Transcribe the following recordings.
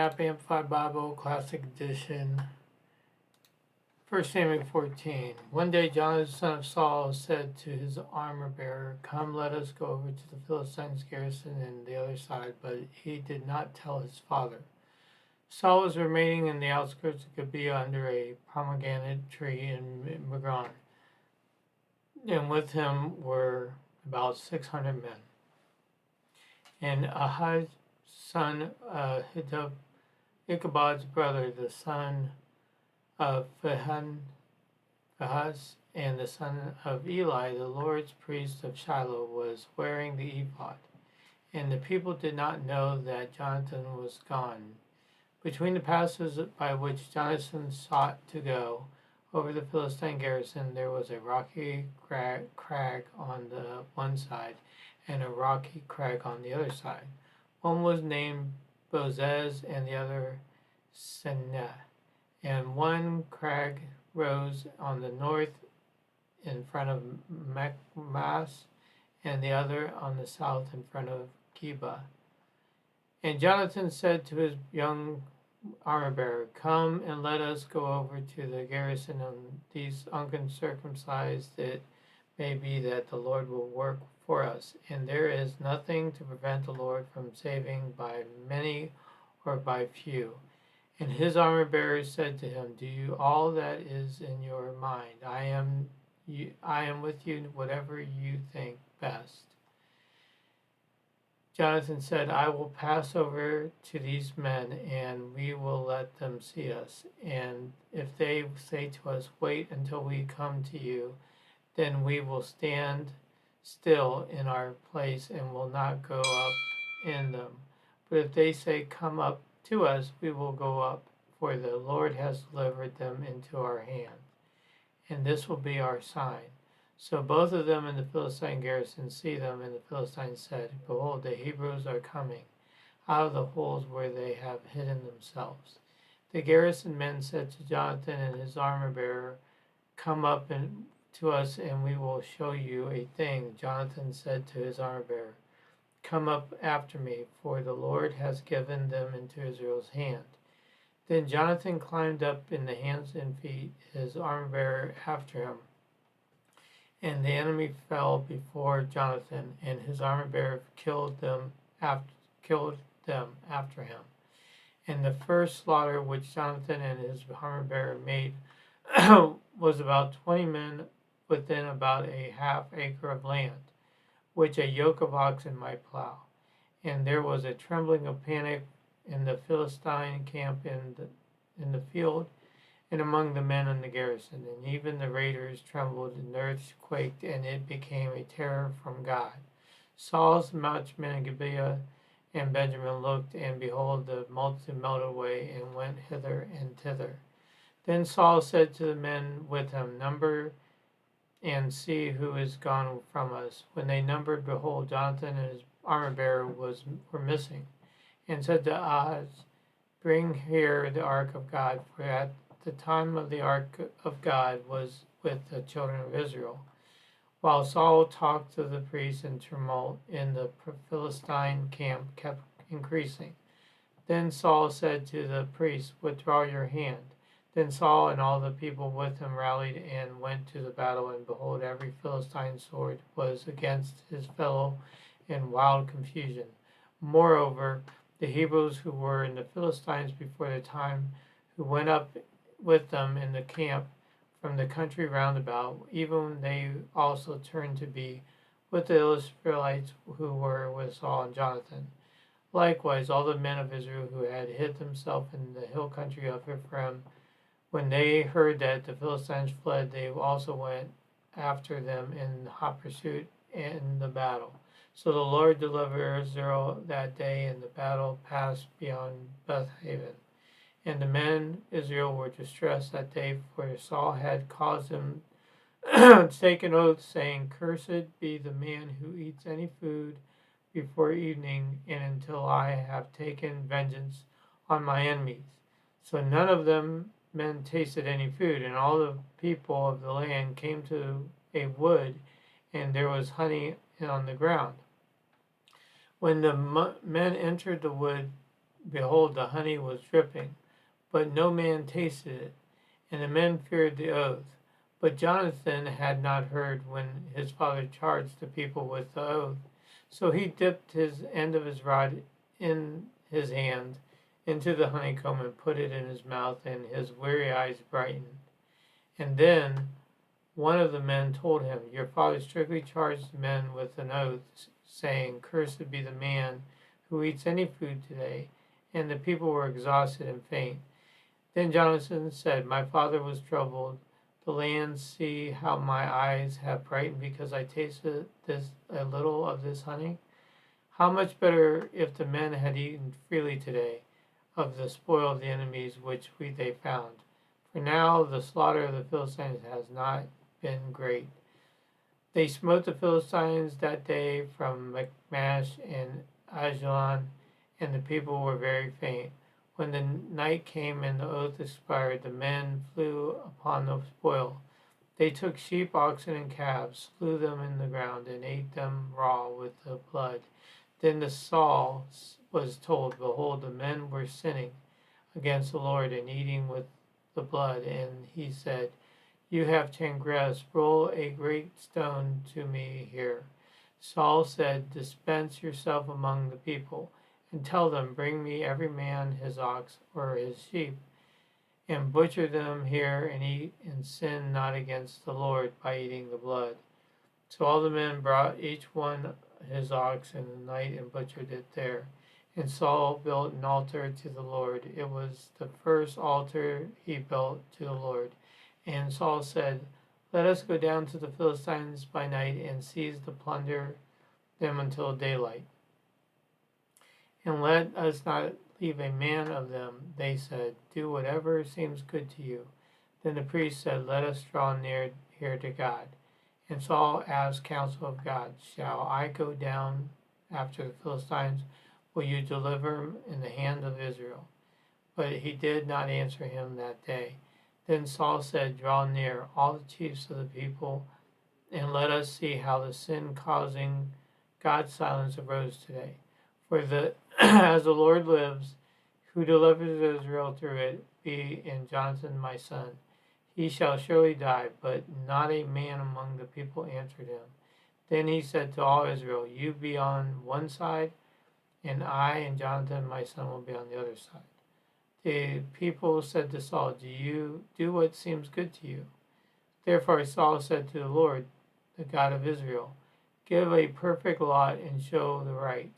Recap, Amplified Bible, Classic Edition. 1 Samuel 14. One day Jonathan, son of Saul, said to his armor bearer, "Come, let us go over to the Philistines' garrison on the other side." But he did not tell his father. Saul was remaining in the outskirts of Gibeah under a pomegranate tree in Migron, and with him were about 600 men. And Ahijah, son of Ichabod's brother, the son of Phinehas, and the son of Eli, the Lord's priest of Shiloh, was wearing the ephod. And the people did not know that Jonathan was gone. Between the passes by which Jonathan sought to go over the Philistine garrison, there was a rocky crag on the one side and a rocky crag on the other side. One was named Bozez and the other Seneh. And one crag rose on the north in front of Machmas, and the other on the south in front of Geba. And Jonathan said to his young armor-bearer, "Come and let us go over to the garrison on these uncircumcised. It may be that the Lord will work for us, and there is nothing to prevent the Lord from saving by many or by few." And his armor-bearer said to him, "Do all that is in your mind. I am with you, whatever you think best." Jonathan said, "I will pass over to these men, and we will let them see us. And if they say to us, 'Wait until we come to you,' then we will stand still in our place and will not go up in them. But if they say, 'Come up to us,' we will go up, for the Lord has delivered them into our hand. And this will be our sign." So both of them in the Philistine garrison see them, and the Philistines said, "Behold, the Hebrews are coming out of the holes where they have hidden themselves." The garrison men said to Jonathan and his armor-bearer, "Come up to us, and we will show you a thing." Jonathan said to his armor-bearer, "Come up after me, for the Lord has given them into Israel's hand." Then Jonathan climbed up in the hands and feet, his armor-bearer after him. And the enemy fell before Jonathan, and his armor-bearer killed them after him. And the first slaughter which Jonathan and his armor-bearer made was about 20 men within about a half acre of land, which a yoke of oxen might plow. And there was a trembling of panic in the Philistine camp in the field, and among the men in the garrison, and even the raiders trembled, and the earth quaked, and it became a terror from God. Saul's watchmen in Gibeah and Benjamin looked, and behold, the multitude melted away and went hither and thither. Then Saul said to the men with him, "Number and see who is gone from us." When they numbered, behold, Jonathan and his armor-bearer were missing, and said to Ahaz, "Bring here the ark of God," for at the time of the ark of God was with the children of Israel. While Saul talked to the priests, and tumult in the Philistine camp kept increasing. Then Saul said to the priests, "Withdraw your hand." Then Saul and all the people with him rallied and went to the battle, and behold, every Philistine sword was against his fellow in wild confusion. Moreover, the Hebrews who were in the Philistines before the time, who went up with them in the camp from the country round about, even they also turned to be with the Israelites who were with Saul and Jonathan. Likewise, all the men of Israel who had hid themselves in the hill country of Ephraim, when they heard that the Philistines fled, they also went after them in hot pursuit in the battle. So the Lord delivered Israel that day, and the battle passed beyond Bethaven. And the men Israel were distressed that day, for Saul had caused them to take an oath, saying, "Cursed be the man who eats any food before evening, and until I have taken vengeance on my enemies." So none of them men tasted any food, and all the people of the land came to a wood, and there was honey on the ground. When the men entered the wood, behold, the honey was dripping, but no man tasted it. And the men feared the oath. But Jonathan had not heard when his father charged the people with the oath. So he dipped his end of his rod in his hand into the honeycomb and put it in his mouth, and his weary eyes brightened. And then one of the men told him, Your father strictly charged the men with an oath, saying, Cursed be the man who eats any food today. And the people were exhausted and faint. Then Jonathan said, My father was troubled. The land, see how my eyes have brightened because I tasted a little of this honey. How much better if the men had eaten freely today of the spoil of the enemies which they found. For now the slaughter of the Philistines has not been great. They smote the Philistines that day from Michmash and Ajalon, and the people were very faint. When the night came and the oath expired, the men flew upon the spoil. They took sheep, oxen, and calves, slew them in the ground, and ate them raw with the blood. Then the Saul was told, Behold, the men were sinning against the Lord and eating with the blood. And he said, You have transgressed. Roll a great stone to me here. Saul said, Dispense yourself among the people, and tell them, Bring me every man his ox or his sheep, and butcher them here and eat, and sin not against the Lord by eating the blood. So all the men brought each one his ox in the night and butchered it there. And Saul built an altar to the Lord. It was the first altar he built to the Lord. And Saul said, Let us go down to the Philistines by night and seize the plunder them until daylight. And let us not leave a man of them. They said, Do whatever seems good to you. Then the priest said, Let us draw near here to God. And Saul asked counsel of God, Shall I go down after the Philistines? Will you deliver him in the hand of Israel? But he did not answer him that day. Then Saul said, Draw near, all the chiefs of the people, and let us see how the sin causing God's silence arose today. For as the Lord lives, who delivers Israel through it, be in Jonathan my son. He shall surely die, but not a man among the people answered him. Then he said to all Israel, You be on one side, and I and Jonathan my son will be on the other side. The people said to Saul, Do you do what seems good to you? Therefore Saul said to the Lord, the God of Israel, Give a perfect lot and show the right.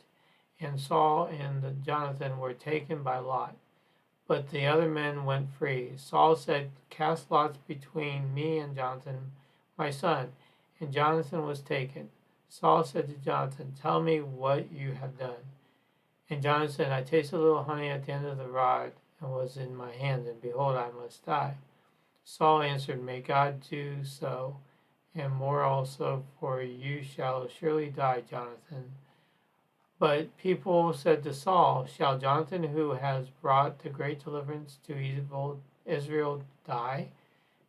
And Saul and Jonathan were taken by lot, but the other men went free. Saul said, Cast lots between me and Jonathan, my son. And Jonathan was taken. Saul said to Jonathan, Tell me what you have done. And Jonathan said, I tasted a little honey at the end of the rod, and was in my hand, and behold, I must die. Saul answered, May God do so, and more also, for you shall surely die, Jonathan. But people said to Saul, Shall Jonathan, who has brought the great deliverance to Israel, die?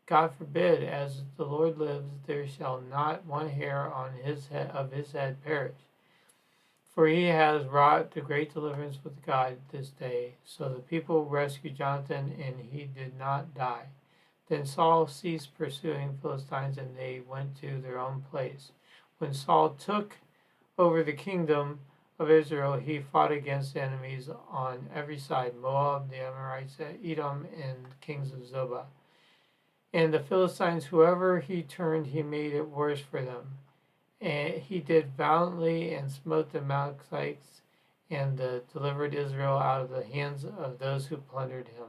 God forbid, as the Lord lives, there shall not one hair on his head perish. For he has wrought the great deliverance with God this day. So the people rescued Jonathan, and he did not die. Then Saul ceased pursuing Philistines, and they went to their own place. When Saul took over the kingdom of Israel, he fought against enemies on every side, Moab, the Amorites, Edom, and kings of Zobah. And the Philistines, whoever he turned, he made it worse for them. And he did valiantly and smote the Amalekites and delivered Israel out of the hands of those who plundered him.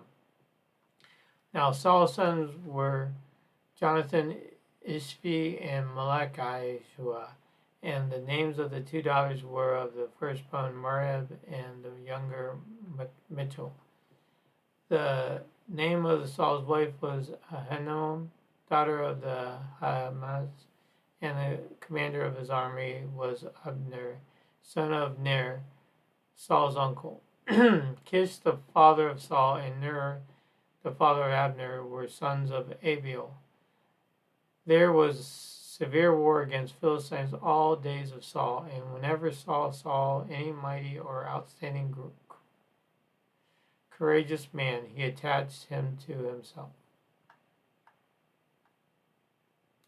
Now Saul's sons were Jonathan, Ishvi, and Malchishua. And the names of the two daughters were of the firstborn Merab and the younger Mitchell. The name of Saul's wife was Ahinoam, daughter of the Hamas, and the commander of his army was Abner, son of Ner, Saul's uncle. Kish, the father of Saul, and Ner, the father of Abner, were sons of Abiel. There was severe war against Philistines all days of Saul, and whenever Saul saw any mighty or outstanding courageous man, he attached him to himself.